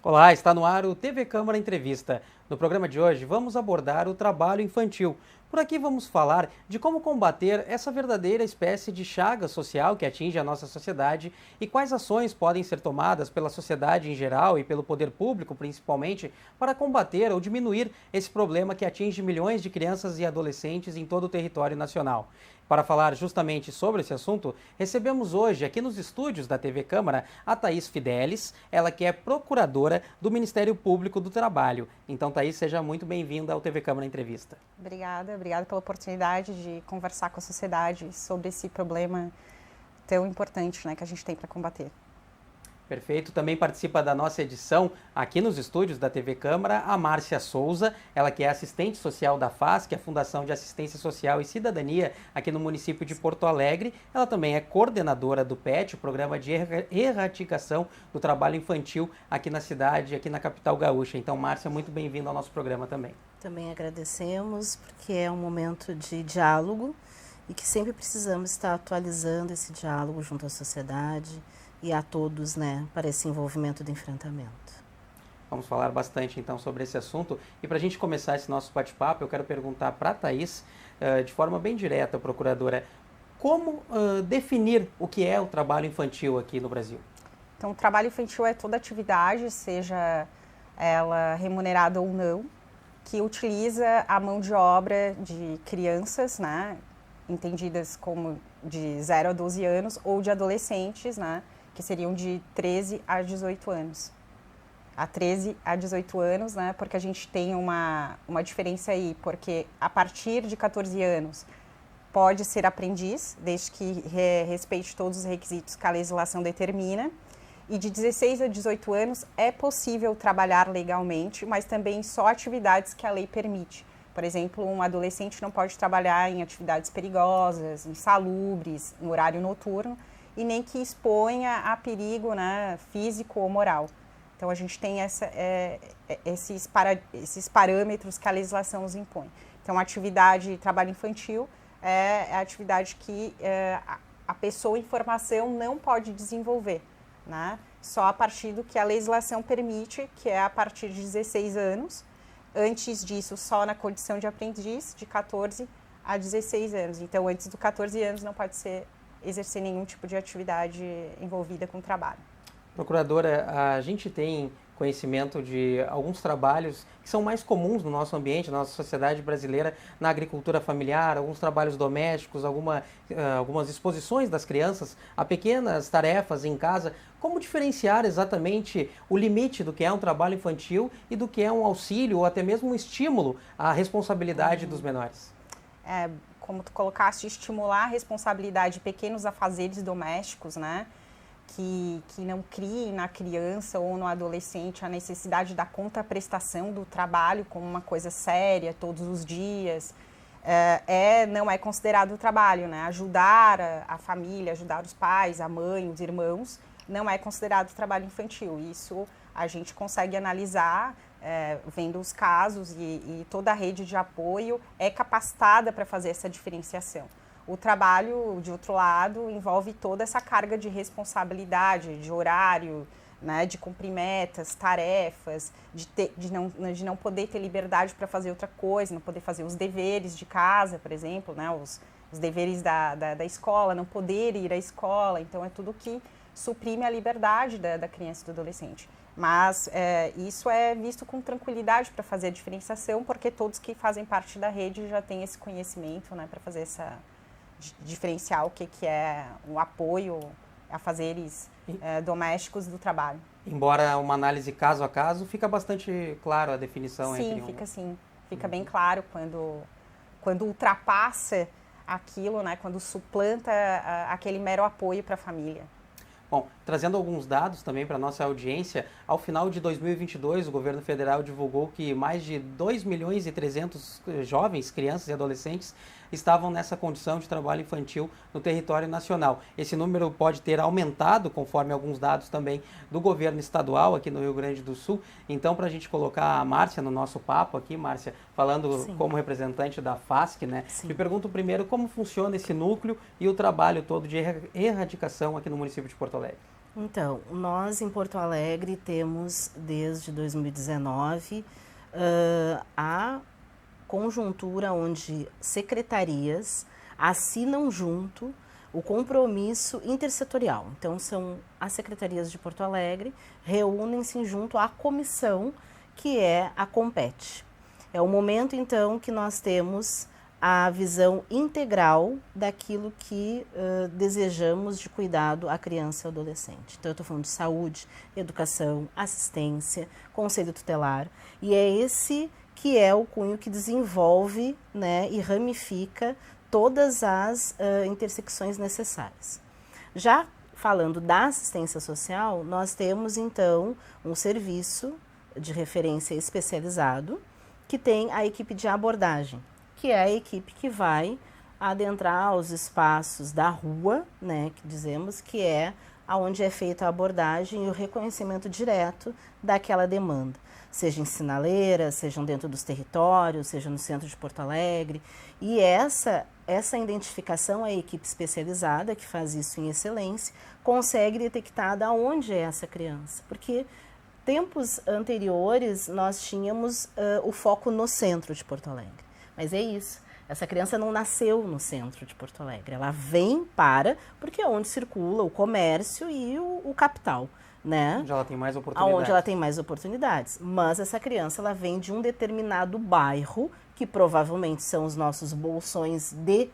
Olá, está no ar o TV Câmara Entrevista. No programa de hoje vamos abordar o trabalho infantil. Por aqui vamos falar de como combater essa verdadeira espécie de chaga social que atinge a nossa sociedade e quais ações podem ser tomadas pela sociedade em geral e pelo poder público principalmente para combater ou diminuir esse problema que atinge milhões de crianças e adolescentes em todo o território nacional. Para falar justamente sobre esse assunto, recebemos hoje aqui nos estúdios da TV Câmara a Thaís Fidelis, ela que é procuradora do Ministério Público do Trabalho. Então, Thaís, seja muito bem-vinda ao TV Câmara Entrevista. Obrigada pela oportunidade de conversar com a sociedade sobre esse problema tão importante, né, que a gente tem para combater. Perfeito. Também participa da nossa edição aqui nos estúdios da TV Câmara a Márcia Souza, ela que é assistente social da FAS, que é a Fundação de Assistência Social e Cidadania aqui no município de Porto Alegre. Ela também é coordenadora do PET, o Programa de Erradicação do Trabalho Infantil aqui na cidade, aqui na capital gaúcha. Então, Márcia, muito bem-vinda ao nosso programa também. Também agradecemos, porque é um momento de diálogo e que sempre precisamos estar atualizando esse diálogo junto à sociedade e a todos, né, para esse envolvimento do enfrentamento. Vamos falar bastante, então, sobre esse assunto. E para a gente começar esse nosso bate-papo, eu quero perguntar para a Thaís, de forma bem direta, procuradora, como definir o que é o trabalho infantil aqui no Brasil? Então, o trabalho infantil é toda atividade, seja ela remunerada ou não, que utiliza a mão de obra de crianças, né, entendidas como de 0 a 12 anos, ou de adolescentes, né, que seriam de 13 a 18 anos. A 13 a 18 anos, né, porque a gente tem uma diferença aí, porque a partir de 14 anos pode ser aprendiz, desde que respeite todos os requisitos que a legislação determina, e de 16 a 18 anos é possível trabalhar legalmente, mas também só atividades que a lei permite. Por exemplo, um adolescente não pode trabalhar em atividades perigosas, insalubres, no horário noturno, e nem que exponha a perigo, né, físico ou moral. Então, a gente tem esses parâmetros que a legislação nos impõe. Então, a atividade trabalho infantil é a atividade que a pessoa em formação não pode desenvolver, né, só a partir do que a legislação permite, que é a partir de 16 anos. Antes disso, só na condição de aprendiz, de 14 a 16 anos. Então, antes dos 14 anos, não pode exercer nenhum tipo de atividade envolvida com trabalho. Procuradora, a gente tem conhecimento de alguns trabalhos que são mais comuns no nosso ambiente, na nossa sociedade brasileira, na agricultura familiar, alguns trabalhos domésticos, algumas exposições das crianças a pequenas tarefas em casa. Como diferenciar exatamente o limite do que é um trabalho infantil e do que é um auxílio ou até mesmo um estímulo à responsabilidade dos menores? Como tu colocaste, estimular a responsabilidade de pequenos afazeres domésticos, né? Que não criem na criança ou no adolescente a necessidade da contraprestação do trabalho como uma coisa séria todos os dias, não é considerado trabalho, né? Ajudar a família, ajudar os pais, a mãe, os irmãos, não é considerado trabalho infantil. Isso a gente consegue analisar vendo os casos e toda a rede de apoio é capacitada para fazer essa diferenciação. O trabalho, de outro lado, envolve toda essa carga de responsabilidade, de horário, né, de cumprir metas, tarefas, de não poder ter liberdade para fazer outra coisa, não poder fazer os deveres de casa, por exemplo, né, os deveres da escola, não poder ir à escola. Então, é tudo que suprime a liberdade da criança e do adolescente. Mas isso é visto com tranquilidade para fazer a diferenciação, porque todos que fazem parte da rede já têm esse conhecimento, né, para fazer essa diferenciar o que é o apoio a afazeres domésticos do trabalho. Embora uma análise caso a caso, fica bastante claro a definição. Sim, fica sim. Fica bem claro quando ultrapassa aquilo, né, quando suplanta aquele mero apoio para a família. Bom, trazendo alguns dados também para a nossa audiência, ao final de 2022, o governo federal divulgou que mais de 2.300.000 jovens, crianças e adolescentes estavam nessa condição de trabalho infantil no território nacional. Esse número pode ter aumentado, conforme alguns dados também do governo estadual aqui no Rio Grande do Sul. Então, para a gente colocar a Márcia no nosso papo aqui, Márcia, falando Sim. como representante da FASC, né? Sim. Me pergunto primeiro como funciona esse núcleo e o trabalho todo de erradicação aqui no município de Porto Alegre. Então, nós em Porto Alegre temos desde 2019 a conjuntura onde secretarias assinam junto o compromisso intersetorial. Então, são as secretarias de Porto Alegre, reúnem-se junto à comissão que é a Compete. É o momento, então, que nós temos a visão integral daquilo que desejamos de cuidado à criança e ao adolescente. Então, eu estou falando de saúde, educação, assistência, conselho tutelar, e é esse que é o cunho que desenvolve, né, e ramifica todas as intersecções necessárias. Já falando da assistência social, nós temos, então, um serviço de referência especializado que tem a equipe de abordagem, que é a equipe que vai adentrar os espaços da rua, né, que dizemos que é onde é feita a abordagem e o reconhecimento direto daquela demanda, seja em sinaleiras, sejam dentro dos territórios, seja no centro de Porto Alegre. E essa identificação, a equipe especializada, que faz isso em excelência, consegue detectar de onde é essa criança, porque tempos anteriores nós tínhamos o foco no centro de Porto Alegre. Mas é isso, essa criança não nasceu no centro de Porto Alegre, ela vem porque é onde circula o comércio e o capital, né? Onde ela tem mais oportunidades. Onde ela tem mais oportunidades. Mas essa criança, ela vem de um determinado bairro, que provavelmente são os nossos bolsões de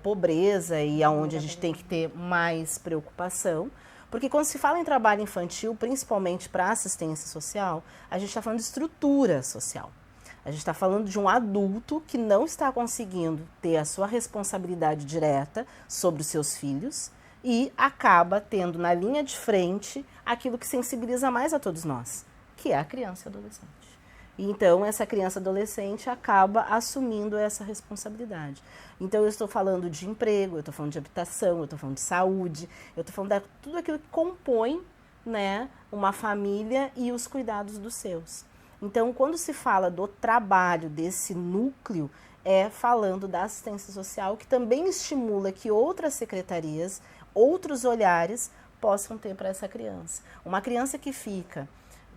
pobreza e aonde a gente tem que ter mais preocupação. Porque quando se fala em trabalho infantil, principalmente para assistência social, a gente está falando de estrutura social. A gente está falando de um adulto que não está conseguindo ter a sua responsabilidade direta sobre os seus filhos e acaba tendo na linha de frente aquilo que sensibiliza mais a todos nós, que é a criança e o adolescente. E então, essa criança e adolescente acaba assumindo essa responsabilidade. Então, eu estou falando de emprego, eu estou falando de habitação, eu estou falando de saúde, eu estou falando de tudo aquilo que compõe, né, uma família e os cuidados dos seus. Então, quando se fala do trabalho desse núcleo, é falando da assistência social, que também estimula que outras secretarias, outros olhares, possam ter para essa criança. Uma criança que fica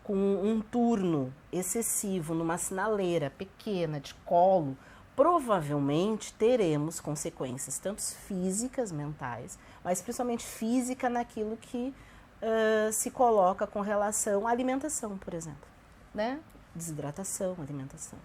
com um turno excessivo numa sinaleira pequena, de colo, provavelmente teremos consequências, tanto físicas, mentais, mas principalmente física naquilo que se coloca com relação à alimentação, por exemplo, né? Desidratação, alimentação.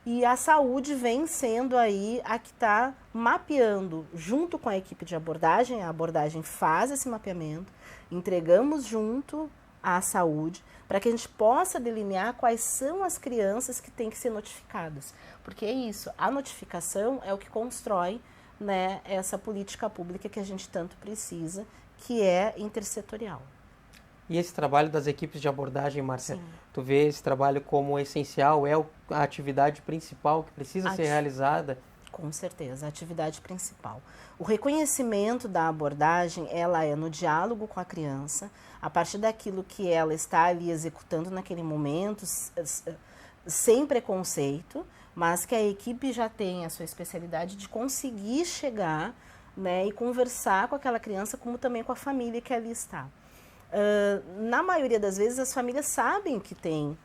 E a saúde vem sendo aí a que está mapeando junto com a equipe de abordagem. A abordagem faz esse mapeamento, entregamos junto à saúde, para que a gente possa delinear quais são as crianças que têm que ser notificadas. Porque é isso, a notificação é o que constrói, né, essa política pública que a gente tanto precisa, que é intersetorial. E esse trabalho das equipes de abordagem, Márcia, tu vê esse trabalho como essencial, é a atividade principal que precisa ser realizada? Com certeza, a atividade principal. O reconhecimento da abordagem, ela é no diálogo com a criança, a partir daquilo que ela está ali executando naquele momento, sem preconceito, mas que a equipe já tem a sua especialidade de conseguir chegar, né, e conversar com aquela criança, como também com a família que ali está. Na maioria das vezes, as famílias sabem que tem,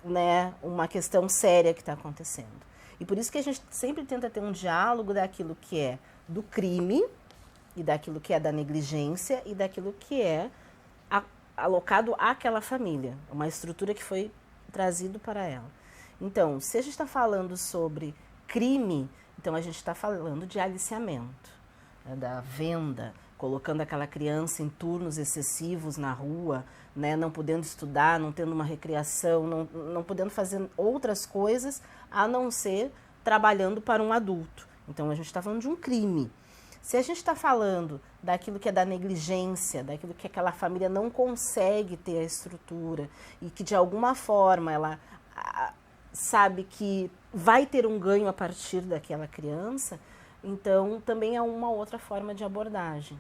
né, uma questão séria que está acontecendo. E por isso que a gente sempre tenta ter um diálogo daquilo que é do crime e daquilo que é da negligência e daquilo que é alocado àquela família, uma estrutura que foi trazido para ela. Então, se a gente está falando sobre crime, então a gente está falando de aliciamento, né, da venda, colocando aquela criança em turnos excessivos na rua, né, não podendo estudar, não tendo uma recreação, não podendo fazer outras coisas a não ser trabalhando para um adulto. Então, a gente está falando de um crime. Se a gente está falando daquilo que é da negligência, daquilo que aquela família não consegue ter a estrutura e que, de alguma forma, ela sabe que vai ter um ganho a partir daquela criança, então, também é uma outra forma de abordagem.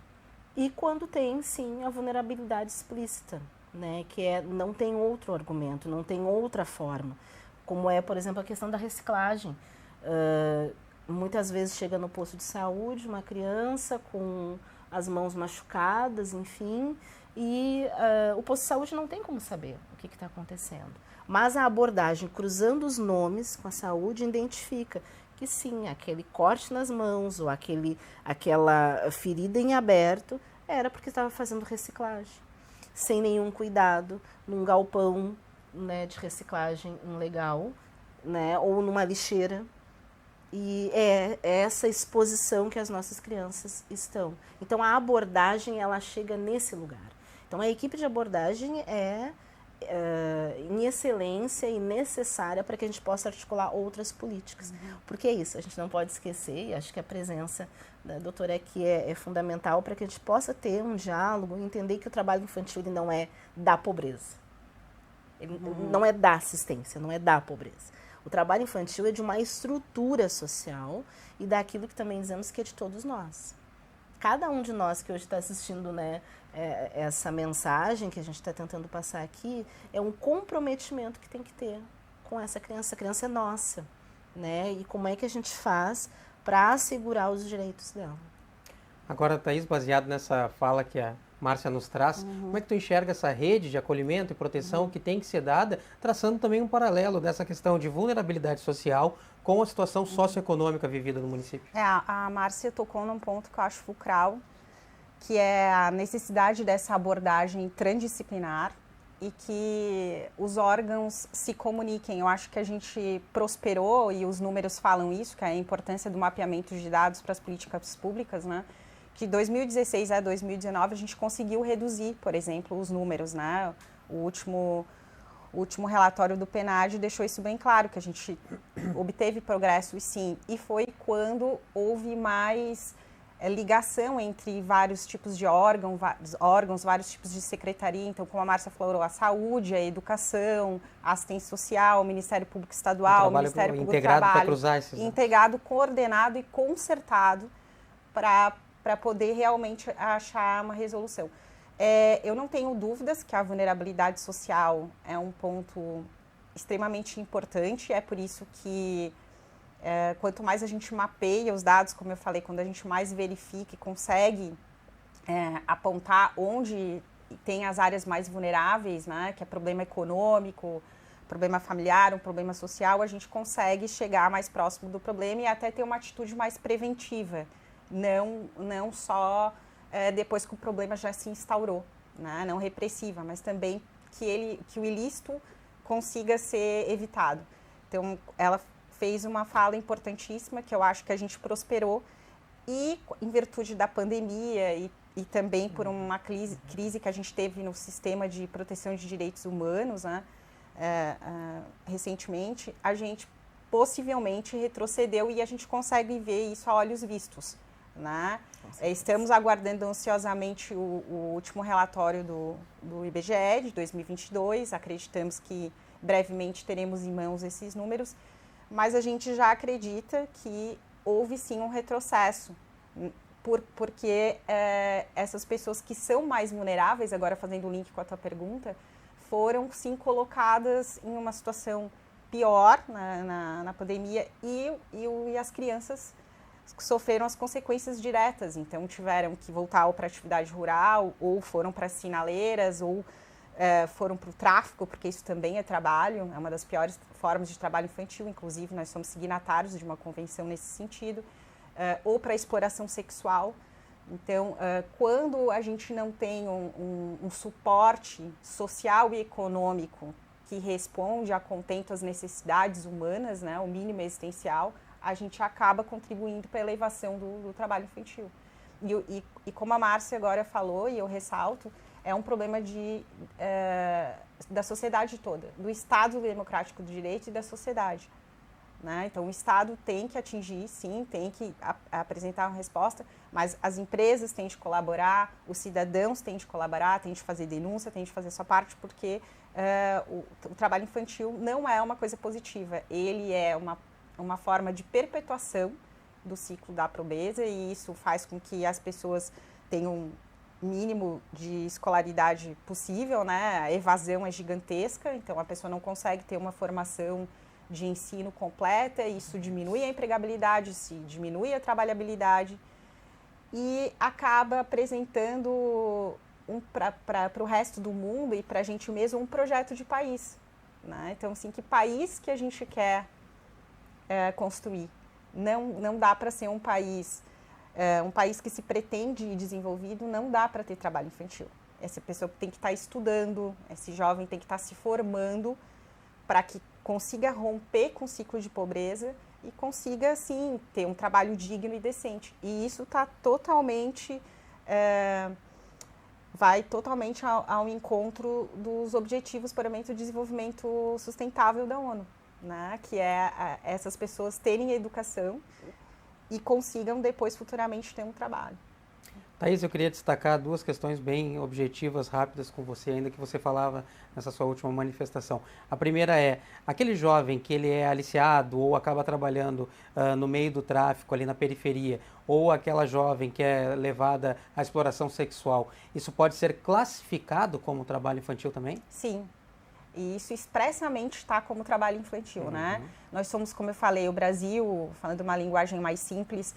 E quando tem, sim, a vulnerabilidade explícita, né, que não tem outro argumento, não tem outra forma, como é, por exemplo, a questão da reciclagem. Muitas vezes chega no posto de saúde uma criança com as mãos machucadas, enfim, e o posto de saúde não tem como saber o que está acontecendo. Mas a abordagem, cruzando os nomes com a saúde, identifica que sim, aquele corte nas mãos ou aquela ferida em aberto era porque estava fazendo reciclagem, sem nenhum cuidado, num galpão, né, de reciclagem ilegal, né, ou numa lixeira. E é essa exposição que as nossas crianças estão. Então, a abordagem, ela chega nesse lugar. Então, a equipe de abordagem é em excelência e necessária para que a gente possa articular outras políticas. Porque é isso, a gente não pode esquecer, e acho que a presença da doutora aqui é fundamental para que a gente possa ter um diálogo, entender que o trabalho infantil ele não é da pobreza. Ele não é da assistência, não é da pobreza. O trabalho infantil é de uma estrutura social e daquilo que também dizemos que é de todos nós. Cada um de nós que hoje está assistindo, né, essa mensagem que a gente está tentando passar aqui, é um comprometimento que tem que ter com essa criança. A criança é nossa, né? E como é que a gente faz para assegurar os direitos dela? Agora, Thaís, baseado nessa fala que a Márcia nos traz, como é que tu enxerga essa rede de acolhimento e proteção que tem que ser dada, traçando também um paralelo dessa questão de vulnerabilidade social com a situação socioeconômica vivida no município? A Márcia tocou num ponto que eu acho fulcral, que é a necessidade dessa abordagem transdisciplinar e que os órgãos se comuniquem. Eu acho que a gente prosperou, e os números falam isso, que é a importância do mapeamento de dados para as políticas públicas, né? Que de 2016 a 2019 a gente conseguiu reduzir, por exemplo, os números, né? O último relatório do PNAD deixou isso bem claro, que a gente obteve progresso, e sim, e foi quando houve mais ligação entre vários tipos de órgãos, vários tipos de secretaria. Então, como a Márcia falou, a saúde, a educação, a assistência social, o Ministério Público Estadual, o Ministério Público do Trabalho, integrado, coordenado e concertado para poder realmente achar uma resolução. Eu não tenho dúvidas que a vulnerabilidade social é um ponto extremamente importante, é por isso que quanto mais a gente mapeia os dados, como eu falei, quando a gente mais verifica e consegue apontar onde tem as áreas mais vulneráveis, né, que é problema econômico, problema familiar, um problema social, a gente consegue chegar mais próximo do problema e até ter uma atitude mais preventiva, não só depois que o problema já se instaurou, né, não repressiva, mas também que o ilícito consiga ser evitado. Então, ela fez uma fala importantíssima, que eu acho que a gente prosperou, e em virtude da pandemia e também por uma crise que a gente teve no sistema de proteção de direitos humanos, né, recentemente, a gente possivelmente retrocedeu e a gente consegue ver isso a olhos vistos, né? Estamos aguardando ansiosamente o último relatório do IBGE de 2022, acreditamos que brevemente teremos em mãos esses números, mas a gente já acredita que houve sim um retrocesso, porque essas pessoas que são mais vulneráveis, agora fazendo o link com a tua pergunta, foram sim colocadas em uma situação pior na pandemia e as crianças sofreram as consequências diretas, então tiveram que voltar para a atividade rural, ou foram para as sinaleiras, ou foram para o tráfico, porque isso também é trabalho, é uma das piores formas de trabalho infantil, inclusive nós somos signatários de uma convenção nesse sentido, ou para a exploração sexual. Então, quando a gente não tem um suporte social e econômico que responde a contento às necessidades humanas, né, o mínimo existencial, a gente acaba contribuindo para a elevação do trabalho infantil. E como a Márcia agora falou, e eu ressalto, é um problema da sociedade toda, do Estado Democrático do Direito e da sociedade, né? Então, o Estado tem que atingir, sim, tem que apresentar uma resposta, mas as empresas têm de colaborar, os cidadãos têm de colaborar, têm de fazer denúncia, têm de fazer sua parte, porque o trabalho infantil não é uma coisa positiva, ele é uma forma de perpetuação do ciclo da pobreza, e isso faz com que as pessoas tenham mínimo de escolaridade possível, né? A evasão é gigantesca, então a pessoa não consegue ter uma formação de ensino completa, isso diminui a empregabilidade, diminui a trabalhabilidade e acaba apresentando para o resto do mundo e para a gente mesmo um projeto de país, né? Então, assim, que país que a gente quer construir? Não dá para ser um país que se pretende desenvolvido, não dá para ter trabalho infantil. Essa pessoa tem que estar estudando, esse jovem tem que estar se formando para que consiga romper com o ciclo de pobreza e consiga, assim, ter um trabalho digno e decente. E isso está totalmente... vai totalmente ao encontro dos Objetivos para o Desenvolvimento Sustentável da ONU, né? Que é essas pessoas terem educação e consigam depois, futuramente, ter um trabalho. Thaís, eu queria destacar duas questões bem objetivas, rápidas com você, ainda que você falava nessa sua última manifestação. A primeira é, aquele jovem que ele é aliciado ou acaba trabalhando no meio do tráfico, ali na periferia, ou aquela jovem que é levada à exploração sexual, isso pode ser classificado como trabalho infantil também? Sim. E isso expressamente está como trabalho infantil, né? Nós somos, como eu falei, o Brasil, falando uma linguagem mais simples,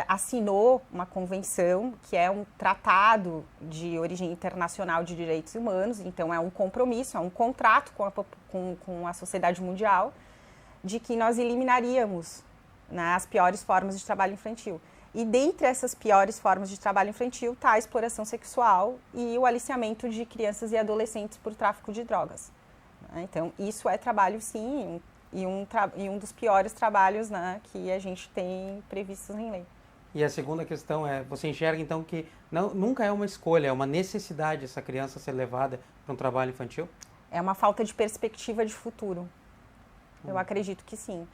assinou uma convenção, que é um tratado de origem internacional de direitos humanos, então é um compromisso, é um contrato com a sociedade mundial, de que nós eliminaríamos, né, as piores formas de trabalho infantil. E dentre essas piores formas de trabalho infantil está a exploração sexual e o aliciamento de crianças e adolescentes por tráfico de drogas. Então, isso é trabalho, sim, e um dos piores trabalhos, né, que a gente tem previstos em lei. E a segunda questão é, você enxerga então que nunca é uma escolha, é uma necessidade essa criança ser levada para um trabalho infantil? É uma falta de perspectiva de futuro. Eu acredito que sim.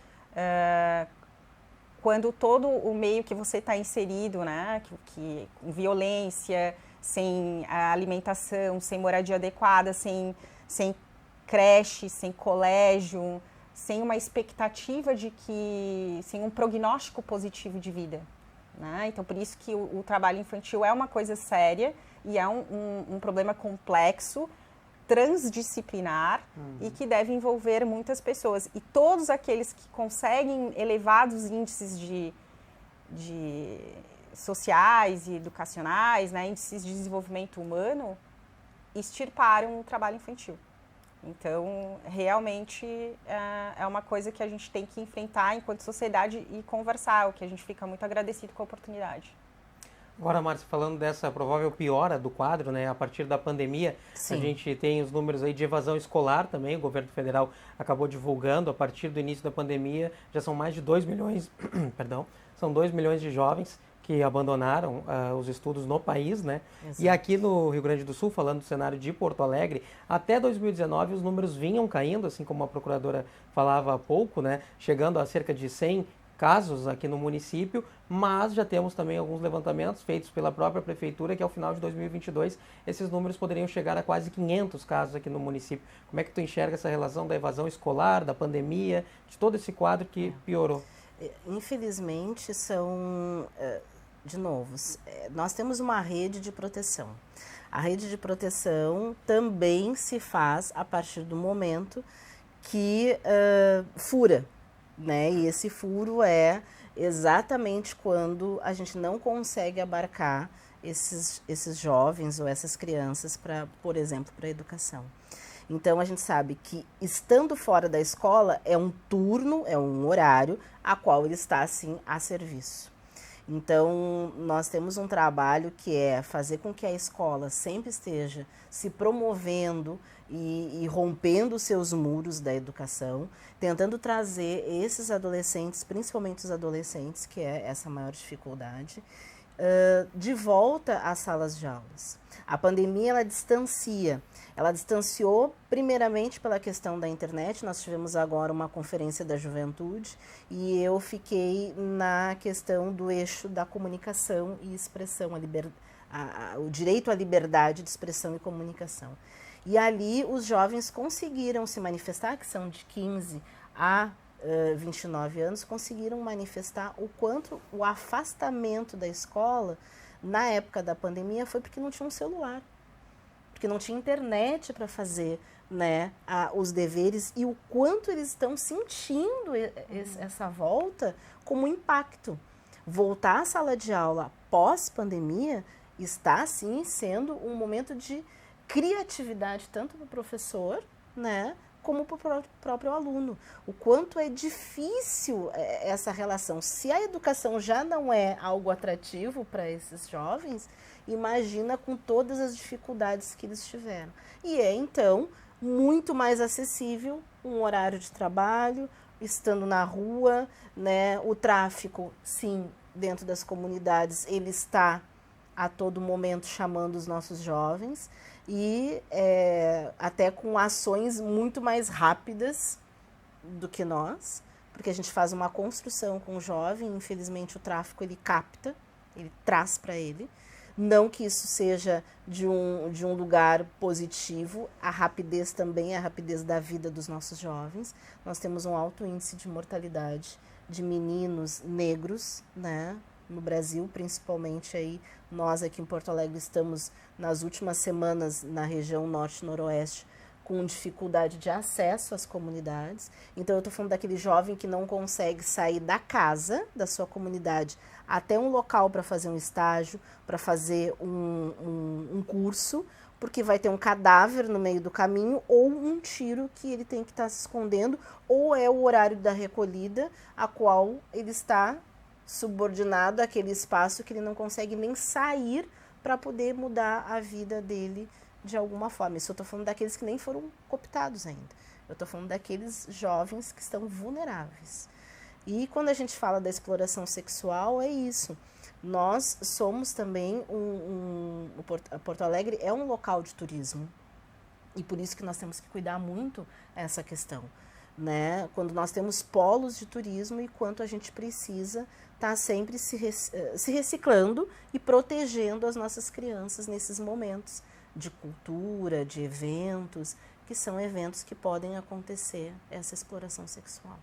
Quando todo o meio que você está inserido, né, com violência, sem alimentação, sem moradia adequada, sem creche, sem colégio, sem uma expectativa sem um prognóstico positivo de vida, né? Então, por isso que o trabalho infantil é uma coisa séria e é um problema complexo, transdisciplinar e que deve envolver muitas pessoas. E todos aqueles que conseguem elevados índices de sociais e educacionais, né, índices de desenvolvimento humano, extirparam o trabalho infantil. Então, realmente, é uma coisa que a gente tem que enfrentar enquanto sociedade e conversar, o que a gente fica muito agradecido com a oportunidade. Agora, Márcia, falando dessa provável piora do quadro, né, a partir da pandemia, Sim. a gente tem os números aí de evasão escolar também, o governo federal acabou divulgando, a partir do início da pandemia, já são mais de 2 milhões, perdão, são 2 milhões de jovens que abandonaram os estudos no país, né? Exato. E aqui no Rio Grande do Sul, falando do cenário de Porto Alegre, até 2019 os números vinham caindo, assim como a procuradora falava há pouco, né? Chegando a cerca de 100 casos aqui no município, mas já temos também alguns levantamentos feitos pela própria prefeitura que ao final de 2022 esses números poderiam chegar a quase 500 casos aqui no município. Como é que tu enxerga essa relação da evasão escolar, da pandemia, de todo esse quadro que piorou? Infelizmente são... De novo, nós temos uma rede de proteção. A rede de proteção também se faz a partir do momento que fura, né? E esse furo é exatamente quando a gente não consegue abarcar esses jovens ou essas crianças, por exemplo, para a educação. Então, a gente sabe que, estando fora da escola, é um turno, é um horário a qual ele está, assim, a serviço. Então, nós temos um trabalho que é fazer com que a escola sempre esteja se promovendo e rompendo os seus muros da educação, tentando trazer esses adolescentes, principalmente os adolescentes, que é essa maior dificuldade, de volta às salas de aulas. A pandemia, ela distanciou primeiramente pela questão da internet. Nós tivemos agora uma conferência da juventude e eu fiquei na questão do eixo da comunicação e expressão, o direito à liberdade de expressão e comunicação. E ali os jovens conseguiram se manifestar, que são de 15 a 29 anos, conseguiram manifestar o quanto o afastamento da escola na época da pandemia foi porque não tinha um celular, porque não tinha internet para fazer, né, os deveres, e o quanto eles estão sentindo essa volta como impacto. Voltar à sala de aula pós-pandemia está, sim, sendo um momento de criatividade, tanto para o professor, né, como para o próprio aluno. O quanto é difícil essa relação. Se a educação já não é algo atrativo para esses jovens, imagina com todas as dificuldades que eles tiveram. E é, então, muito mais acessível um horário de trabalho, estando na rua, né, o tráfico, sim, dentro das comunidades, ele está a todo momento chamando os nossos jovens e até com ações muito mais rápidas do que nós, porque a gente faz uma construção com o jovem, infelizmente o tráfico ele capta, ele traz para ele, não que isso seja de um lugar positivo, a rapidez também é a rapidez da vida dos nossos jovens. Nós temos um alto índice de mortalidade de meninos negros, né, no Brasil, principalmente aí, nós aqui em Porto Alegre estamos nas últimas semanas na região norte e noroeste com dificuldade de acesso às comunidades. Então eu estou falando daquele jovem que não consegue sair da casa, da sua comunidade, até um local para fazer um estágio, para fazer um curso, porque vai ter um cadáver no meio do caminho ou um tiro que ele tem que estar se escondendo, ou é o horário da recolhida, a qual ele está subordinado àquele espaço que ele não consegue nem sair para poder mudar a vida dele de alguma forma. Isso eu estou falando daqueles que nem foram cooptados ainda. Eu estou falando daqueles jovens que estão vulneráveis. E quando a gente fala da exploração sexual, é isso. Nós somos também Porto Alegre é um local de turismo. E por isso que nós temos que cuidar muito essa questão, né? Quando nós temos polos de turismo e quanto a gente precisa estar sempre se reciclando e protegendo as nossas crianças nesses momentos de cultura, de eventos, que são eventos que podem acontecer essa exploração sexual.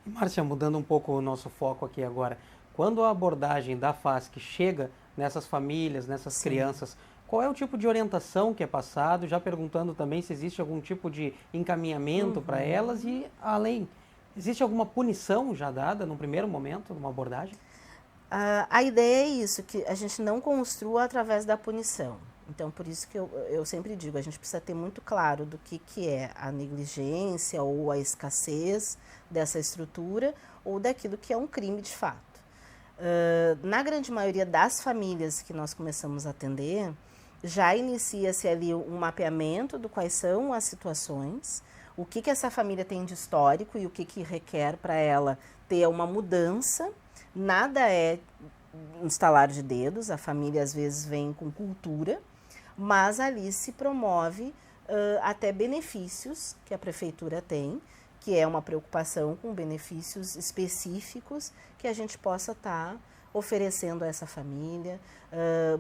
E, Márcia, mudando um pouco o nosso foco aqui agora, quando a abordagem da FASC chega nessas famílias, nessas Sim. crianças, qual é o tipo de orientação que é passado? Já perguntando também se existe algum tipo de encaminhamento para elas e, além, existe alguma punição já dada no primeiro momento, numa abordagem? A ideia é isso, que a gente não construa através da punição. Então, por isso que eu sempre digo, a gente precisa ter muito claro do que é a negligência ou a escassez dessa estrutura ou daquilo que é um crime de fato. Na grande maioria das famílias que nós começamos a atender, já inicia-se ali um mapeamento do quais são as situações, o que essa família tem de histórico e o que requer para ela ter uma mudança. Nada é instalar de dedos, a família às vezes vem com cultura, mas ali se promove até benefícios que a prefeitura tem, que é uma preocupação com benefícios específicos que a gente possa estar oferecendo a essa família,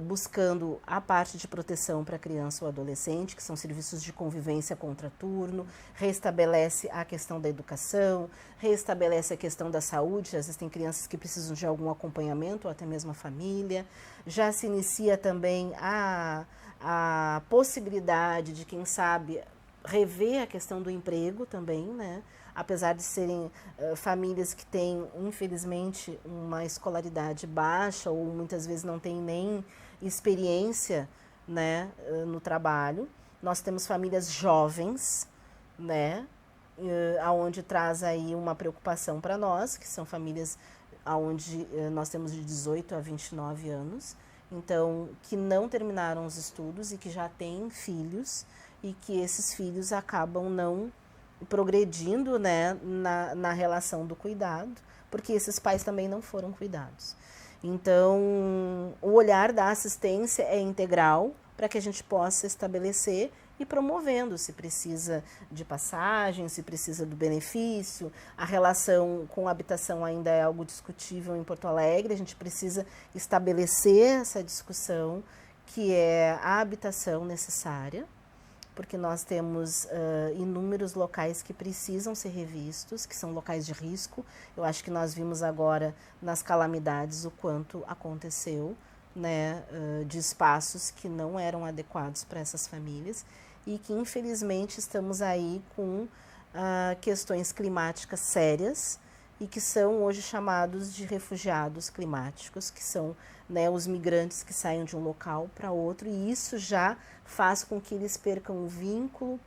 buscando a parte de proteção para a criança ou adolescente, que são serviços de convivência contraturno, restabelece a questão da educação, restabelece a questão da saúde, às vezes tem crianças que precisam de algum acompanhamento, ou até mesmo a família. Já se inicia também a possibilidade de, quem sabe, rever a questão do emprego também, né? Apesar de serem famílias que têm, infelizmente, uma escolaridade baixa ou muitas vezes não têm nem experiência, né, no trabalho. Nós temos famílias jovens, né, aonde traz aí uma preocupação para nós, que são famílias onde nós temos de 18 a 29 anos, então, que não terminaram os estudos e que já têm filhos e que esses filhos acabam não progredindo, né, na relação do cuidado, porque esses pais também não foram cuidados. Então, o olhar da assistência é integral para que a gente possa estabelecer e promovendo, se precisa de passagem, se precisa do benefício. A relação com a habitação ainda é algo discutível em Porto Alegre, a gente precisa estabelecer essa discussão, que é a habitação necessária, porque nós temos inúmeros locais que precisam ser revistos, que são locais de risco. Eu acho que nós vimos agora nas calamidades o quanto aconteceu, né, de espaços que não eram adequados para essas famílias e que infelizmente estamos aí com questões climáticas sérias e que são hoje chamados de refugiados climáticos, que são, né, os migrantes que saem de um local para outro, e isso já faz com que eles percam o vínculo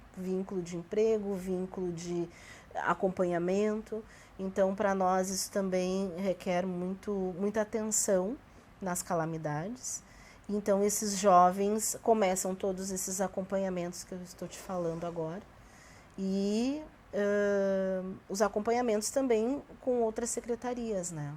de emprego, vínculo de acompanhamento. Então, para nós, isso também requer muita atenção nas calamidades. Então, esses jovens começam todos esses acompanhamentos que eu estou te falando agora. E os acompanhamentos também com outras secretarias, né?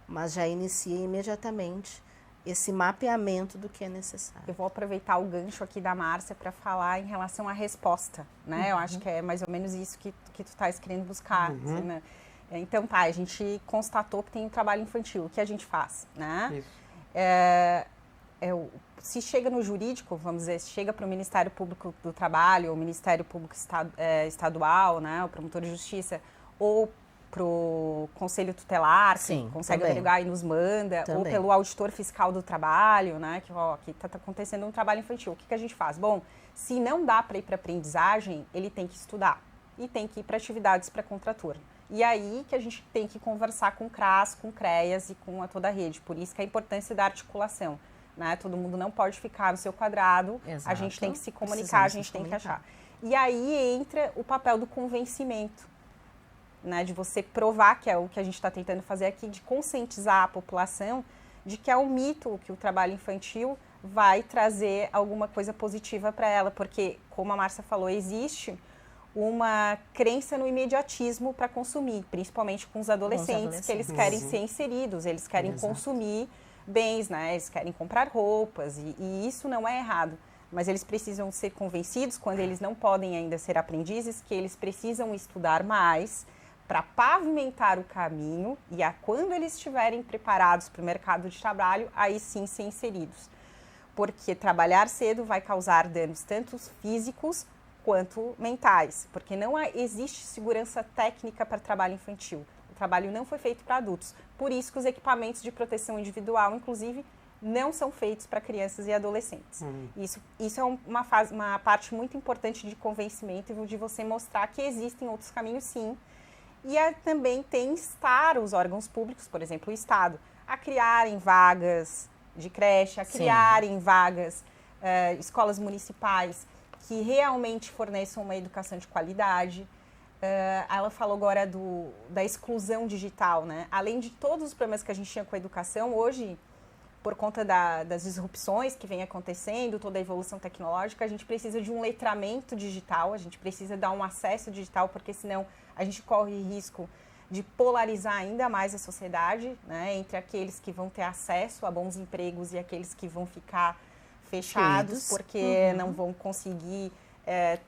Mas já inicia imediatamente esse mapeamento do que é necessário. Eu vou aproveitar o gancho aqui da Márcia para falar em relação à resposta, né? Eu acho que é mais ou menos isso que tu estás querendo buscar, assim, né? Então, tá, a gente constatou que tem um trabalho infantil. O que a gente faz, né? Isso. Se chega no jurídico, vamos dizer, se chega para o Ministério Público do Trabalho, ou o Ministério Público Estadual, né, o promotor de justiça, ou para o Conselho Tutelar, sim, que consegue também. averiguar e nos manda, ou pelo auditor fiscal do trabalho, né, que está acontecendo um trabalho infantil. O que a gente faz? Bom, se não dá para ir para aprendizagem, ele tem que estudar e tem que ir para atividades para contraturno. E aí que a gente tem que conversar com o CRAS, com o CREAS e com toda a rede. Por isso que a importância da articulação. Né? Todo mundo não pode ficar no seu quadrado, exato. A gente tem que se comunicar, a gente tem que achar. E aí entra o papel do convencimento, né? De você provar, que é o que a gente está tentando fazer aqui, de conscientizar a população de que é um mito que o trabalho infantil vai trazer alguma coisa positiva para ela, porque, como a Márcia falou, existe uma crença no imediatismo para consumir, principalmente com os adolescentes, que eles querem ser inseridos, eles querem consumir bens, né? Eles querem comprar roupas e isso não é errado, mas eles precisam ser convencidos, quando eles não podem ainda ser aprendizes, que eles precisam estudar mais para pavimentar o caminho e quando eles estiverem preparados para o mercado de trabalho, aí sim ser inseridos. Porque trabalhar cedo vai causar danos tanto físicos quanto mentais, porque não existe segurança técnica para trabalho infantil. O trabalho não foi feito para adultos. Por isso que os equipamentos de proteção individual, inclusive, não são feitos para crianças e adolescentes. Isso é uma parte muito importante de convencimento e de você mostrar que existem outros caminhos, sim. E também tem instar os órgãos públicos, por exemplo, o Estado, a criarem vagas de creche, a criarem vagas, escolas municipais que realmente forneçam uma educação de qualidade. Ela falou agora da exclusão digital, né? Além de todos os problemas que a gente tinha com a educação, hoje, por conta das disrupções que vem acontecendo, toda a evolução tecnológica, a gente precisa de um letramento digital, a gente precisa dar um acesso digital, porque senão a gente corre risco de polarizar ainda mais a sociedade, né? Entre aqueles que vão ter acesso a bons empregos e aqueles que vão ficar fechados, porque não vão conseguir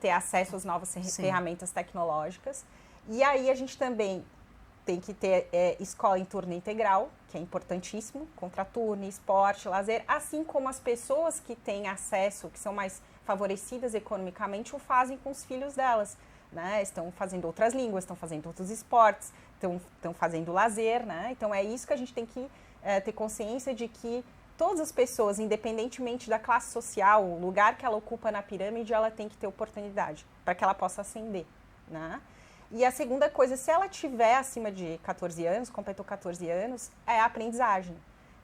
ter acesso às novas ferramentas tecnológicas. E aí a gente também tem que ter escola em turno integral, que é importantíssimo, contraturno, esporte, lazer, assim como as pessoas que têm acesso, que são mais favorecidas economicamente, o fazem com os filhos delas, né? Estão fazendo outras línguas, estão fazendo outros esportes, estão fazendo lazer, né? Então é isso que a gente tem que ter consciência de que todas as pessoas, independentemente da classe social, o lugar que ela ocupa na pirâmide, ela tem que ter oportunidade para que ela possa ascender, né? E a segunda coisa, se ela tiver acima de 14 anos, completou 14 anos, é a aprendizagem,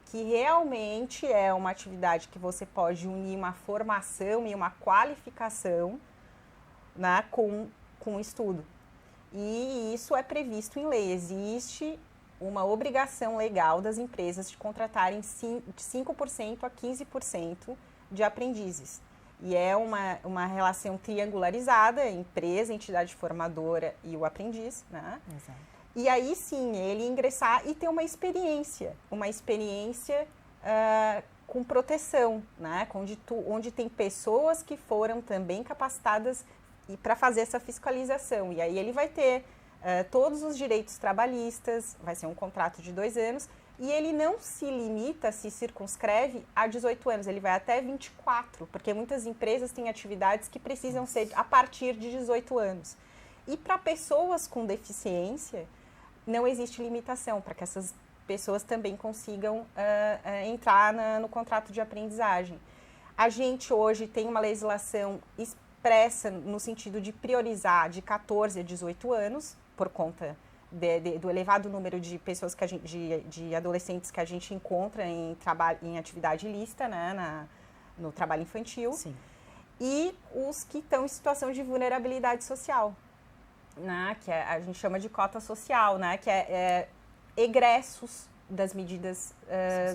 que realmente é uma atividade que você pode unir uma formação e uma qualificação, né, com o estudo. E isso é previsto em lei. Existe uma obrigação legal das empresas de contratarem de 5% a 15% de aprendizes. E é uma relação triangularizada, empresa, entidade formadora e o aprendiz, né? Exato. E aí sim, ele ingressar e ter uma experiência com proteção, né? Onde tem pessoas que foram também capacitadas para fazer essa fiscalização. E aí ele vai ter todos os direitos trabalhistas, vai ser um contrato de 2 anos, e ele não se limita, se circunscreve a 18 anos, ele vai até 24, porque muitas empresas têm atividades que precisam ser a partir de 18 anos. E para pessoas com deficiência, não existe limitação, para que essas pessoas também consigam entrar no contrato de aprendizagem. A gente hoje tem uma legislação expressa no sentido de priorizar de 14 a 18 anos, por conta do elevado número de pessoas que de adolescentes que a gente encontra em atividade ilícita, né, no trabalho infantil. Sim. E os que estão em situação de vulnerabilidade social, né, que a gente chama de cota social, né, que é egressos das medidas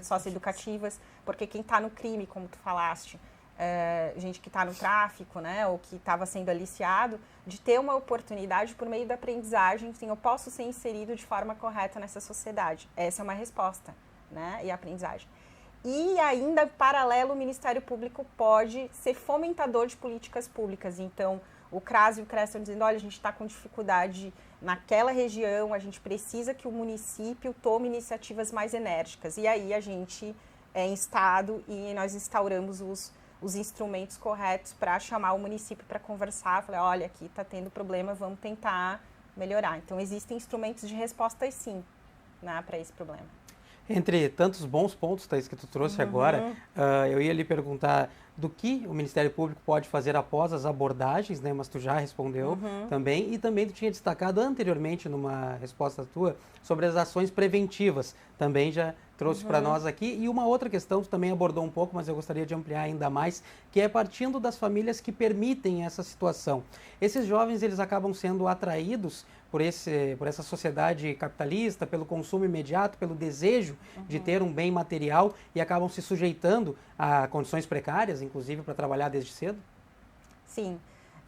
socioeducativas, porque quem está no crime, como tu falaste, gente que está no tráfico, né, ou que estava sendo aliciado, de ter uma oportunidade por meio da aprendizagem, assim, eu posso ser inserido de forma correta nessa sociedade. Essa é uma resposta, né, e a aprendizagem. E ainda, paralelo, o Ministério Público pode ser fomentador de políticas públicas. Então, o CRAS e o CRES estão dizendo, olha, a gente está com dificuldade naquela região, a gente precisa que o município tome iniciativas mais enérgicas. E aí a gente é instado e nós instauramos os instrumentos corretos para chamar o município para conversar. Falar, olha, aqui está tendo problema, vamos tentar melhorar. Então, existem instrumentos de resposta, sim, né, para esse problema. Entre tantos bons pontos, Thaís, que tu trouxe agora, eu ia lhe perguntar do que o Ministério Público pode fazer após as abordagens, né? Mas tu já respondeu também. E também tu tinha destacado anteriormente, numa resposta tua, sobre as ações preventivas. Também já trouxe para nós aqui. E uma outra questão, tu também abordou um pouco, mas eu gostaria de ampliar ainda mais, que é partindo das famílias que permitem essa situação. Esses jovens, eles acabam sendo atraídos por essa sociedade capitalista, pelo consumo imediato, pelo desejo de ter um bem material e acabam se sujeitando a condições precárias, inclusive para trabalhar desde cedo? Sim.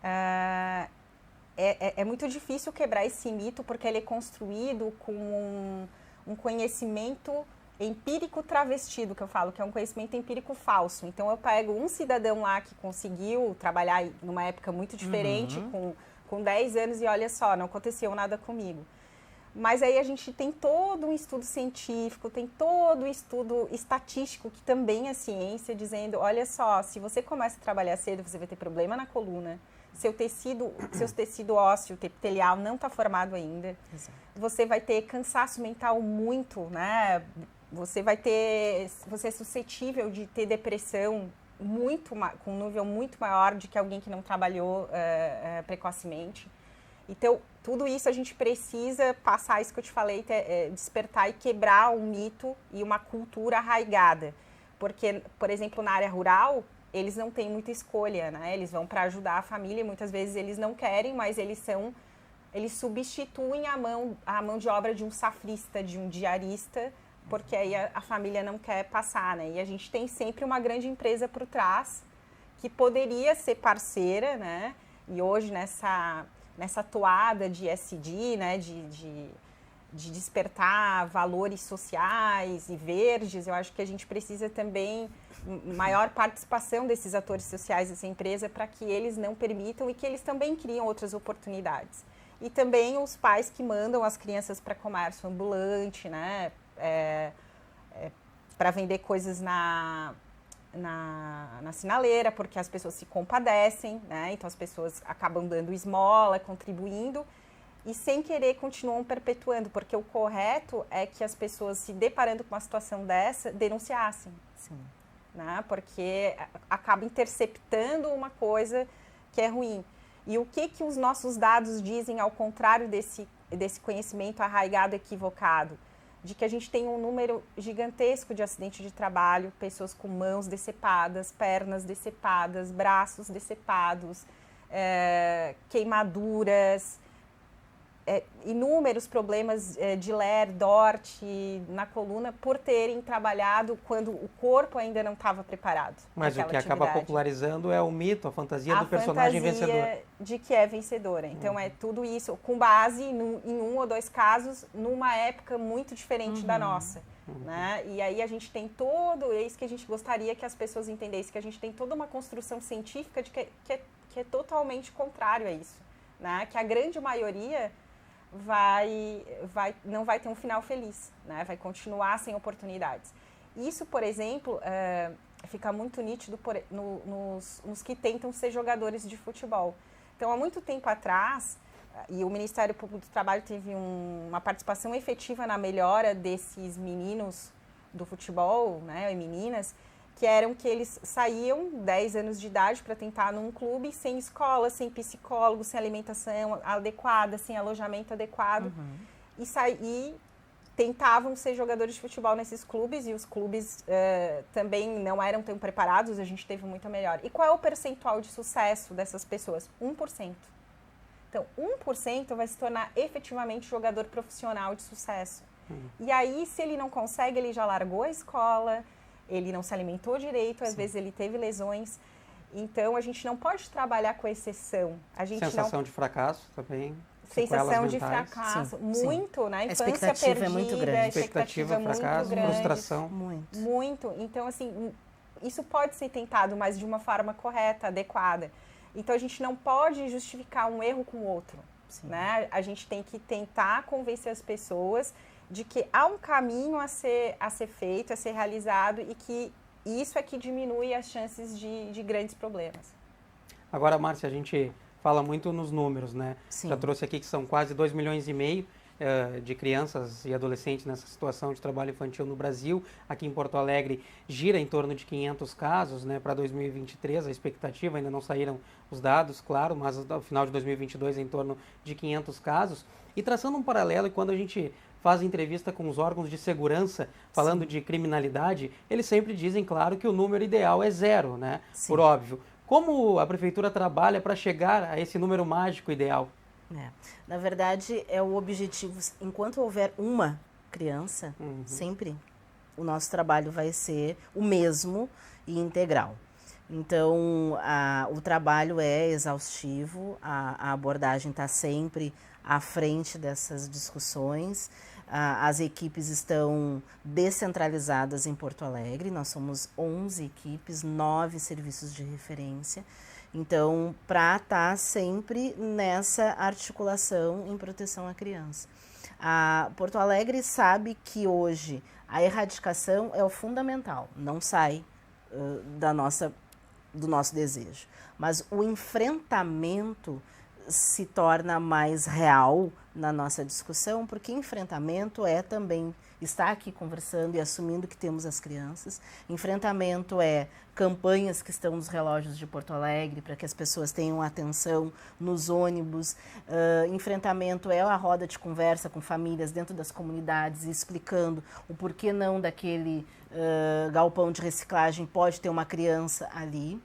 É muito difícil quebrar esse mito porque ele é construído com um conhecimento empírico travestido, que eu falo, que é um conhecimento empírico falso. Então, eu pego um cidadão lá que conseguiu trabalhar numa época muito diferente, com 10 anos, e olha só, não aconteceu nada comigo. Mas aí a gente tem todo um estudo científico, tem todo um estudo estatístico, que também é ciência, dizendo, olha só, se você começa a trabalhar cedo, você vai ter problema na coluna, seu tecido ósseo, epitelial, não está formado ainda. Exato. Você vai ter cansaço mental muito, né? Você é suscetível de ter depressão com um nível muito maior do que alguém que não trabalhou precocemente. Então, tudo isso a gente precisa passar isso que eu te falei, despertar e quebrar um mito e uma cultura arraigada. Porque, por exemplo, na área rural, eles não têm muita escolha, né? Eles vão para ajudar a família, muitas vezes eles não querem, mas eles substituem a mão de obra de um safrista, de um diarista, porque aí a família não quer passar, né? E a gente tem sempre uma grande empresa por trás que poderia ser parceira, né? E hoje nessa toada de SD, né? De despertar valores sociais e verdes, eu acho que a gente precisa também maior participação desses atores sociais dessa empresa para que eles não permitam e que eles também criam outras oportunidades. E também os pais que mandam as crianças para comércio ambulante, né? Para vender coisas na sinaleira, porque as pessoas se compadecem, né? Então as pessoas acabam dando esmola, contribuindo e sem querer continuam perpetuando, porque o correto é que as pessoas, se deparando com uma situação dessa, denunciassem. Sim. Né? Porque acaba interceptando uma coisa que é ruim. E o que os nossos dados dizem ao contrário desse conhecimento arraigado, equivocado? De que a gente tem um número gigantesco de acidente de trabalho, pessoas com mãos decepadas, pernas decepadas, braços decepados, queimaduras, inúmeros problemas de LER, DORT na coluna por terem trabalhado quando o corpo ainda não estava preparado. Mas o que acaba popularizando é o mito, a fantasia do personagem vencedor. De que é vencedora. Então é tudo isso com base em um ou dois casos numa época muito diferente da nossa. Né? E aí a gente tem é isso que a gente gostaria que as pessoas entendessem, que a gente tem toda uma construção científica de que é totalmente contrário a isso. Né? Que a grande maioria não vai ter um final feliz, né? Vai continuar sem oportunidades. Isso, por exemplo, fica muito nítido nos que tentam ser jogadores de futebol. Então, há muito tempo atrás, e o Ministério Público do Trabalho teve uma participação efetiva na melhora desses meninos do futebol, né, e meninas, que eles saíam 10 anos de idade para tentar num clube sem escola, sem psicólogo, sem alimentação adequada, sem alojamento adequado. e tentavam ser jogadores de futebol nesses clubes, e os clubes também não eram tão preparados, a gente teve muito melhor. E qual é o percentual de sucesso dessas pessoas? 1%. Então, 1% vai se tornar efetivamente jogador profissional de sucesso. E aí, se ele não consegue, ele já largou a escola, ele não se alimentou direito, às vezes ele teve lesões. Então, a gente não pode trabalhar com exceção. A gente Sensação de fracasso também. Sensação de fracasso, muito, né? Infância perdida, é muito grande. Expectativa é muito fracasso, grande. frustração. Muito. Então, assim, isso pode ser tentado, mas de uma forma correta, adequada. Então, a gente não pode justificar um erro com o outro, né? A gente tem que tentar convencer as pessoas de que há um caminho a ser feito, a ser realizado, e que isso é que diminui as chances de grandes problemas. Agora, Márcia, a gente fala muito nos números, né? Sim. Já trouxe aqui que são quase 2,5 milhões de crianças e adolescentes nessa situação de trabalho infantil no Brasil. Aqui em Porto Alegre gira em torno de 500 casos, né? Para 2023, a expectativa, ainda não saíram os dados, claro, mas ao final de 2022 em torno de 500 casos. E traçando um paralelo, e quando a gente faz entrevista com os órgãos de segurança, falando de criminalidade, eles sempre dizem, claro, que o número ideal é 0, né? Sim. Por óbvio. Como a prefeitura trabalha para chegar a esse número mágico ideal? Na verdade, é o objetivo, enquanto houver uma criança, sempre o nosso trabalho vai ser o mesmo e integral. Então, o trabalho é exaustivo, a abordagem está sempre à frente dessas discussões. As equipes estão descentralizadas em Porto Alegre, nós somos 11 equipes, 9 serviços de referência. Então, para estar sempre nessa articulação em proteção à criança. Porto Alegre sabe que hoje a erradicação é o fundamental, não sai do nosso desejo. Mas o enfrentamento se torna mais real na nossa discussão, porque enfrentamento é também estar aqui conversando e assumindo que temos as crianças. Enfrentamento é campanhas que estão nos relógios de Porto Alegre para que as pessoas tenham atenção nos ônibus. Enfrentamento é a roda de conversa com famílias dentro das comunidades, explicando o porquê não daquele galpão de reciclagem pode ter uma criança ali,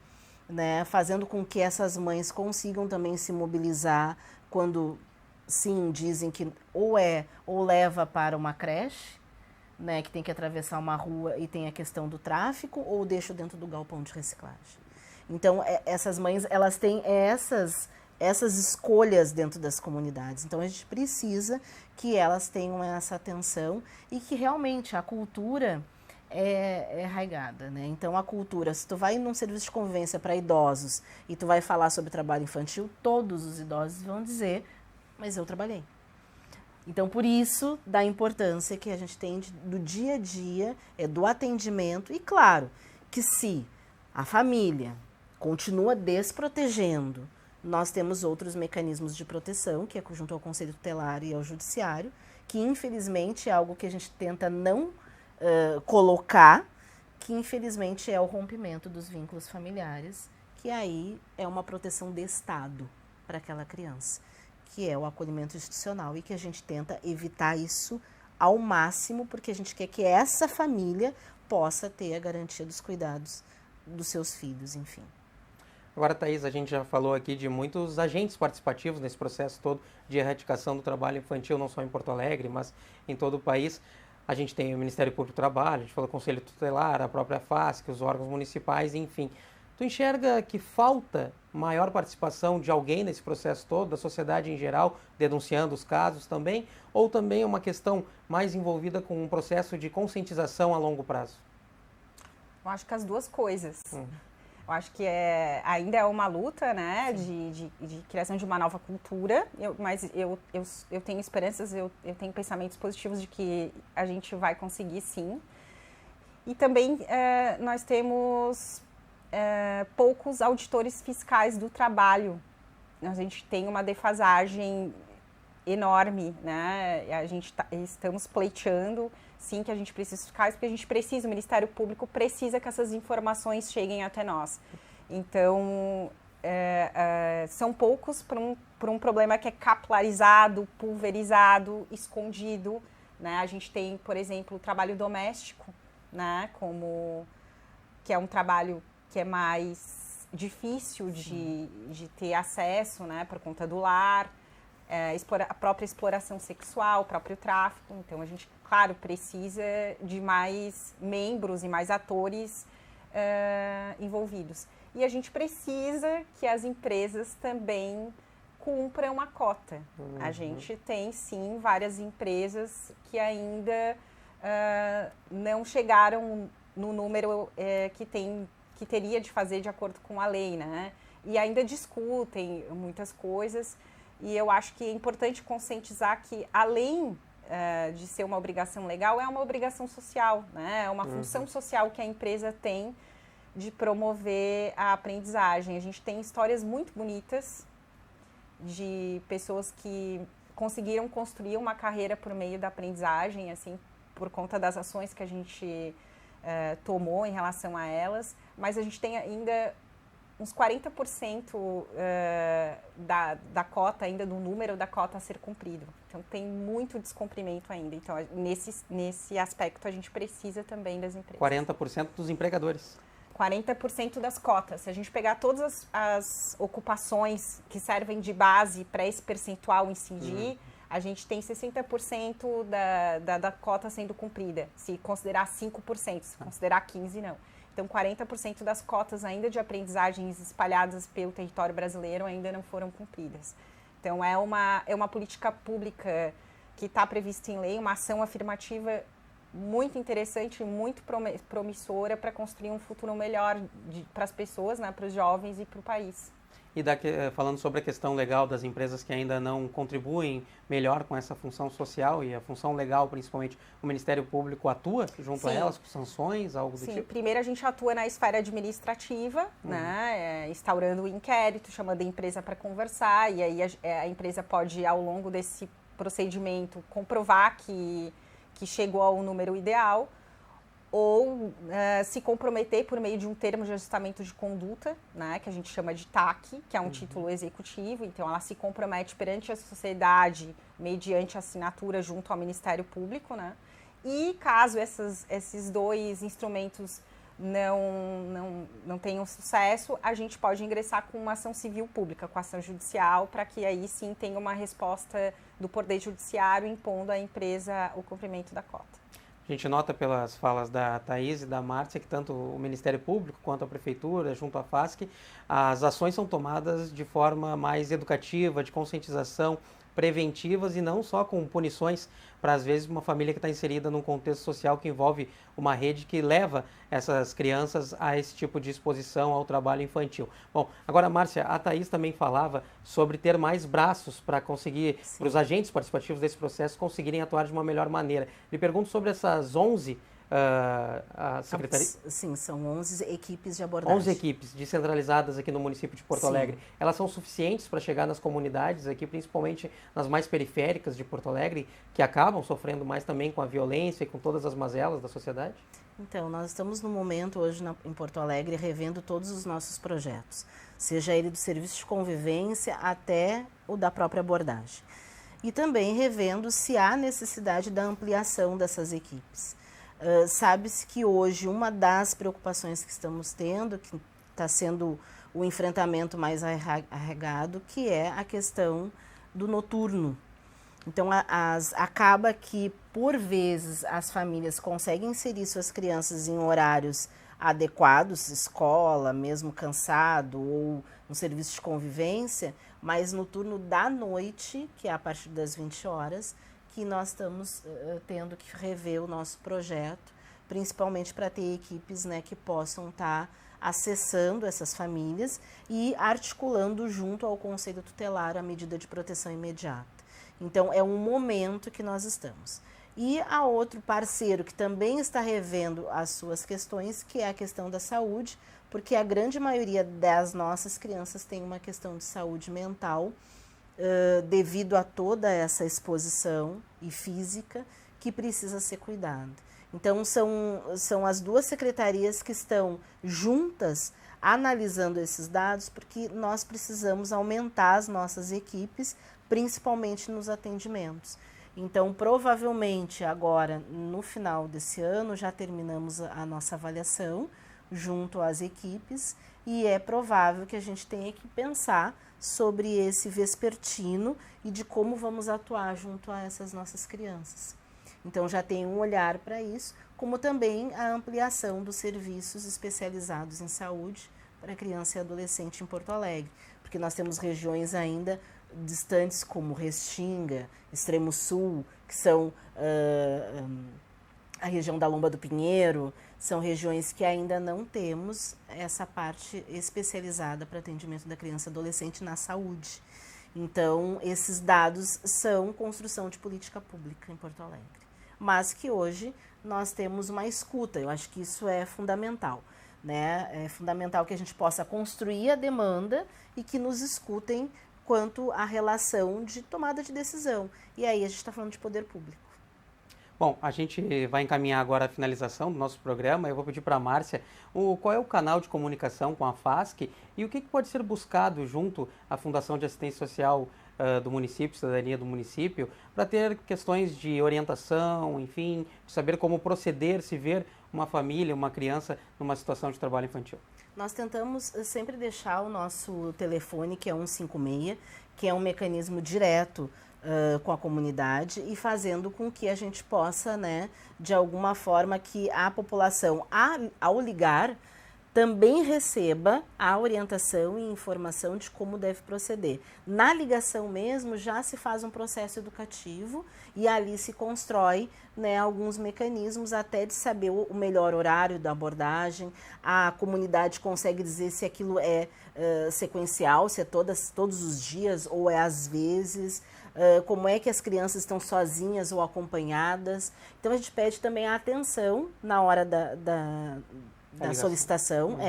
né? Fazendo com que essas mães consigam também se mobilizar quando, sim, dizem que ou leva para uma creche, né, que tem que atravessar uma rua e tem a questão do tráfico, ou deixa dentro do galpão de reciclagem. Então, essas mães, elas têm essas escolhas dentro das comunidades. Então, a gente precisa que elas tenham essa atenção e que realmente a cultura é arraigada, né? Então, a cultura, se tu vai num serviço de convivência para idosos e tu vai falar sobre trabalho infantil, todos os idosos vão dizer, mas eu trabalhei. Então, por isso, da importância que a gente tem do dia a dia, do atendimento. E, claro, que se a família continua desprotegendo, nós temos outros mecanismos de proteção, que é junto ao Conselho Tutelar e ao Judiciário, que, infelizmente, é algo que a gente tenta não colocar, que, infelizmente, é o rompimento dos vínculos familiares, que aí é uma proteção de Estado para aquela criança, que é o acolhimento institucional, e que a gente tenta evitar isso ao máximo, porque a gente quer que essa família possa ter a garantia dos cuidados dos seus filhos, enfim. Agora, Thaís, a gente já falou aqui de muitos agentes participativos nesse processo todo de erradicação do trabalho infantil, não só em Porto Alegre, mas em todo o país. A gente tem o Ministério Público do Trabalho, a gente falou Conselho Tutelar, a própria FASC, os órgãos municipais, enfim. Tu enxerga que falta maior participação de alguém nesse processo todo, da sociedade em geral, denunciando os casos também, ou também é uma questão mais envolvida com um processo de conscientização a longo prazo? Eu acho que as duas coisas. Eu acho que ainda é uma luta, né, de criação de uma nova cultura, mas eu tenho esperanças, eu tenho pensamentos positivos de que a gente vai conseguir, sim. E também nós temos poucos auditores fiscais do trabalho. A gente tem uma defasagem enorme, né? Estamos pleiteando, sim, que a gente precisa fiscais, porque a gente precisa, o Ministério Público precisa que essas informações cheguem até nós. Então, são poucos para um problema que é capilarizado, pulverizado, escondido, né? A gente tem, por exemplo, o trabalho doméstico, né? Que é um trabalho que é mais difícil de ter acesso, né? Por conta do lar, a própria exploração sexual, o próprio tráfico. Então, a gente, claro, precisa de mais membros e mais atores envolvidos. E a gente precisa que as empresas também cumpram a cota. A gente tem, sim, várias empresas que ainda não chegaram no número que teria de fazer de acordo com a lei, né? E ainda discutem muitas coisas. E eu acho que é importante conscientizar que, além de ser uma obrigação legal, é uma obrigação social, né? É uma função social que a empresa tem de promover a aprendizagem. A gente tem histórias muito bonitas de pessoas que conseguiram construir uma carreira por meio da aprendizagem, assim, por conta das ações que a gente tomou em relação a elas, mas a gente tem ainda uns 40% da cota, ainda do número da cota a ser cumprido. Então, tem muito descumprimento ainda. Então, nesse aspecto, a gente precisa também das empresas. 40% dos empregadores. 40% das cotas. Se a gente pegar todas as ocupações que servem de base para esse percentual incidir, a gente tem 60% da cota sendo cumprida, se considerar 5%, se considerar 15%, não. Então, 40% das cotas ainda de aprendizagens espalhadas pelo território brasileiro ainda não foram cumpridas. Então, é uma política pública que está prevista em lei, uma ação afirmativa muito interessante, muito promissora para construir um futuro melhor para as pessoas, né, para os jovens e para o país. E falando sobre a questão legal das empresas que ainda não contribuem melhor com essa função social e a função legal, principalmente, o Ministério Público atua junto a elas, com sanções, algo do tipo? Primeiro a gente atua na esfera administrativa, né, instaurando o inquérito, chamando a empresa para conversar, e aí a empresa pode, ao longo desse procedimento, comprovar que chegou ao número ideal, ou se comprometer por meio de um termo de ajustamento de conduta, né, que a gente chama de TAC, que é um título executivo. Então, ela se compromete perante a sociedade mediante assinatura junto ao Ministério Público, né? E caso esses dois instrumentos não tenham sucesso, a gente pode ingressar com uma ação civil pública, com ação judicial, para que aí sim tenha uma resposta do Poder Judiciário impondo à empresa o cumprimento da cota. A gente nota pelas falas da Thaís e da Márcia que tanto o Ministério Público quanto a Prefeitura, junto à FASC, as ações são tomadas de forma mais educativa, de conscientização, preventivas e não só com punições para, às vezes, uma família que está inserida num contexto social que envolve uma rede que leva essas crianças a esse tipo de exposição ao trabalho infantil. Bom, agora, Márcia, a Thaís também falava sobre ter mais braços para conseguir, para os agentes participativos desse processo conseguirem atuar de uma melhor maneira. Me pergunto sobre essas 11 a Secretaria... Sim, são 11 equipes de abordagem. 11 equipes descentralizadas aqui no município de Porto Alegre. Elas são suficientes para chegar nas comunidades aqui, principalmente nas mais periféricas de Porto Alegre, que acabam sofrendo mais também com a violência e com todas as mazelas da sociedade? Então, nós estamos no momento hoje em Porto Alegre revendo todos os nossos projetos, seja ele do serviço de convivência até o da própria abordagem. E também revendo se há necessidade da ampliação dessas equipes. Sabe-se que hoje uma das preocupações que estamos tendo, que está sendo o enfrentamento mais arraigado, que é a questão do noturno. Então, acaba que, por vezes, as famílias conseguem inserir suas crianças em horários adequados, escola, mesmo cansado, ou um serviço de convivência, mas no turno da noite, que é a partir das 20 horas, que nós estamos tendo que rever o nosso projeto, principalmente para ter equipes, né, que possam estar acessando essas famílias e articulando junto ao Conselho Tutelar a medida de proteção imediata. Então, é um momento que nós estamos. E há outro parceiro que também está revendo as suas questões, que é a questão da saúde, porque a grande maioria das nossas crianças tem uma questão de saúde mental, devido a toda essa exposição e física que precisa ser cuidada. Então, são as duas secretarias que estão juntas analisando esses dados, porque nós precisamos aumentar as nossas equipes, principalmente nos atendimentos. Então, provavelmente, agora, no final desse ano, já terminamos a nossa avaliação junto às equipes e é provável que a gente tenha que pensar sobre esse vespertino e de como vamos atuar junto a essas nossas crianças. Então, já tem um olhar para isso, como também a ampliação dos serviços especializados em saúde para criança e adolescente em Porto Alegre, porque nós temos regiões ainda distantes como Restinga, Extremo Sul, que são a região da Lomba do Pinheiro, são regiões que ainda não temos essa parte especializada para atendimento da criança e adolescente na saúde. Então, esses dados são construção de política pública em Porto Alegre. Mas que hoje nós temos uma escuta, eu acho que isso é fundamental, né? É fundamental que a gente possa construir a demanda e que nos escutem quanto à relação de tomada de decisão. E aí a gente está falando de poder público. Bom, a gente vai encaminhar agora a finalização do nosso programa. Eu vou pedir para a Márcia qual é o canal de comunicação com a FASC e o que pode ser buscado junto à Fundação de Assistência Social do município, cidadania do município, para ter questões de orientação, enfim, saber como proceder se ver uma família, uma criança numa situação de trabalho infantil. Nós tentamos sempre deixar o nosso telefone, que é 156, que é um mecanismo direto com a comunidade e fazendo com que a gente possa, né, de alguma forma, que a população, ao ligar, também receba a orientação e informação de como deve proceder. Na ligação mesmo, já se faz um processo educativo e ali se constrói, né, alguns mecanismos até de saber o melhor horário da abordagem. A comunidade consegue dizer se aquilo é sequencial, se é todos os dias ou é às vezes, como é que as crianças estão sozinhas ou acompanhadas. Então, a gente pede também a atenção na hora da solicitação,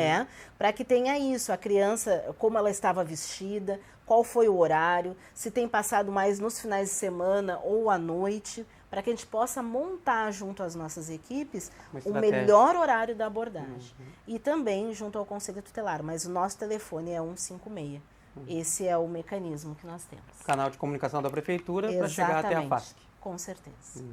para que tenha isso, a criança, como ela estava vestida, qual foi o horário, se tem passado mais nos finais de semana ou à noite, para que a gente possa montar junto às nossas equipes o melhor horário da abordagem. E também junto ao Conselho Tutelar, mas o nosso telefone é 156. Esse é o mecanismo que nós temos. Canal de comunicação da Prefeitura para chegar até a FASC. Com certeza.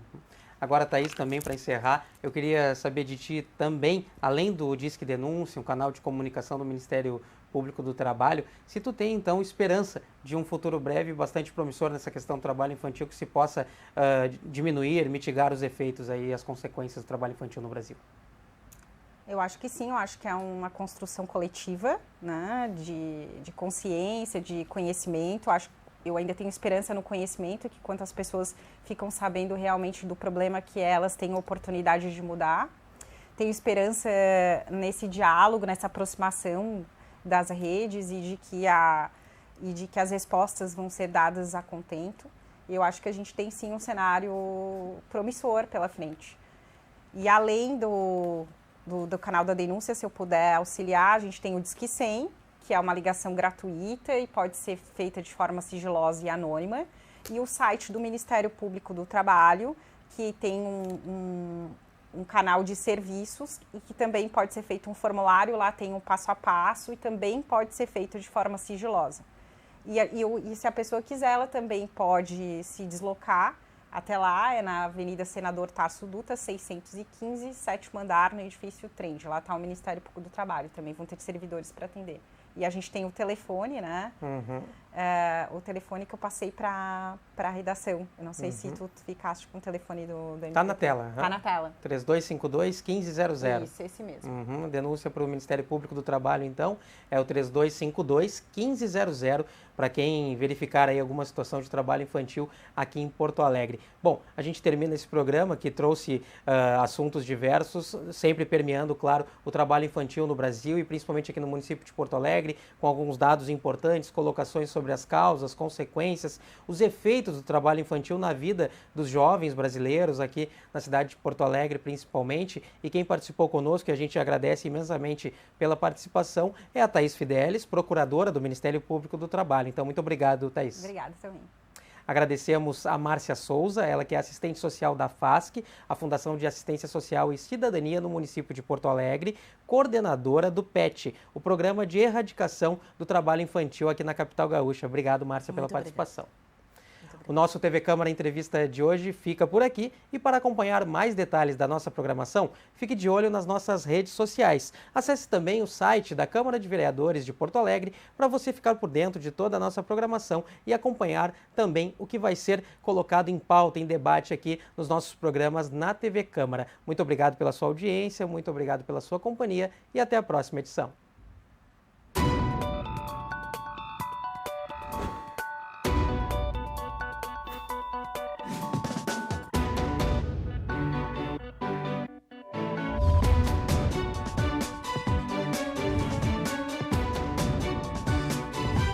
Agora, Thaís, também para encerrar, eu queria saber de ti também, além do Disque Denúncia, um canal de comunicação do Ministério Público do Trabalho, se tu tem, então, esperança de um futuro breve bastante promissor nessa questão do trabalho infantil, que se possa diminuir, mitigar os efeitos aí, as consequências do trabalho infantil no Brasil. Eu acho que sim, eu acho que é uma construção coletiva, né, de consciência, de conhecimento. Eu ainda tenho esperança no conhecimento, que quantas pessoas ficam sabendo realmente do problema que elas têm oportunidade de mudar. Tenho esperança nesse diálogo, nessa aproximação das redes e de que as respostas vão ser dadas a contento. E eu acho que a gente tem sim um cenário promissor pela frente. E além do canal da denúncia, se eu puder auxiliar, a gente tem o Disque 100, que é uma ligação gratuita e pode ser feita de forma sigilosa e anônima, e o site do Ministério Público do Trabalho, que tem um canal de serviços e que também pode ser feito um formulário, lá tem um passo a passo e também pode ser feito de forma sigilosa. E se a pessoa quiser, ela também pode se deslocar até lá, é na Avenida Senador Tarso Dutra, 615, 7º andar, no edifício Trend. Lá está o Ministério Público do Trabalho, também vão ter servidores para atender. E a gente tem o telefone, né? O telefone que eu passei para a redação. Eu não sei se tu ficaste com o telefone do MP. Está na tela. Está na tela. 3252-1500. Isso, esse mesmo. Denúncia para o Ministério Público do Trabalho, então, é o 3252-1500, para quem verificar aí alguma situação de trabalho infantil aqui em Porto Alegre. Bom, a gente termina esse programa que trouxe assuntos diversos, sempre permeando, claro, o trabalho infantil no Brasil e principalmente aqui no município de Porto Alegre, com alguns dados importantes, colocações sobre as causas, consequências, os efeitos do trabalho infantil na vida dos jovens brasileiros aqui na cidade de Porto Alegre, principalmente. E quem participou conosco, que a gente agradece imensamente pela participação, é a Thaís Fidelis, procuradora do Ministério Público do Trabalho. Então, muito obrigado, Thaís. Obrigada também. Agradecemos a Márcia Souza, ela que é assistente social da FASC, a Fundação de Assistência Social e Cidadania no município de Porto Alegre, coordenadora do PET, o Programa de Erradicação do Trabalho Infantil aqui na capital gaúcha. Obrigado, Márcia, pela participação. O nosso TV Câmara Entrevista de hoje fica por aqui e para acompanhar mais detalhes da nossa programação, fique de olho nas nossas redes sociais. Acesse também o site da Câmara de Vereadores de Porto Alegre para você ficar por dentro de toda a nossa programação e acompanhar também o que vai ser colocado em pauta, em debate aqui nos nossos programas na TV Câmara. Muito obrigado pela sua audiência, muito obrigado pela sua companhia e até a próxima edição.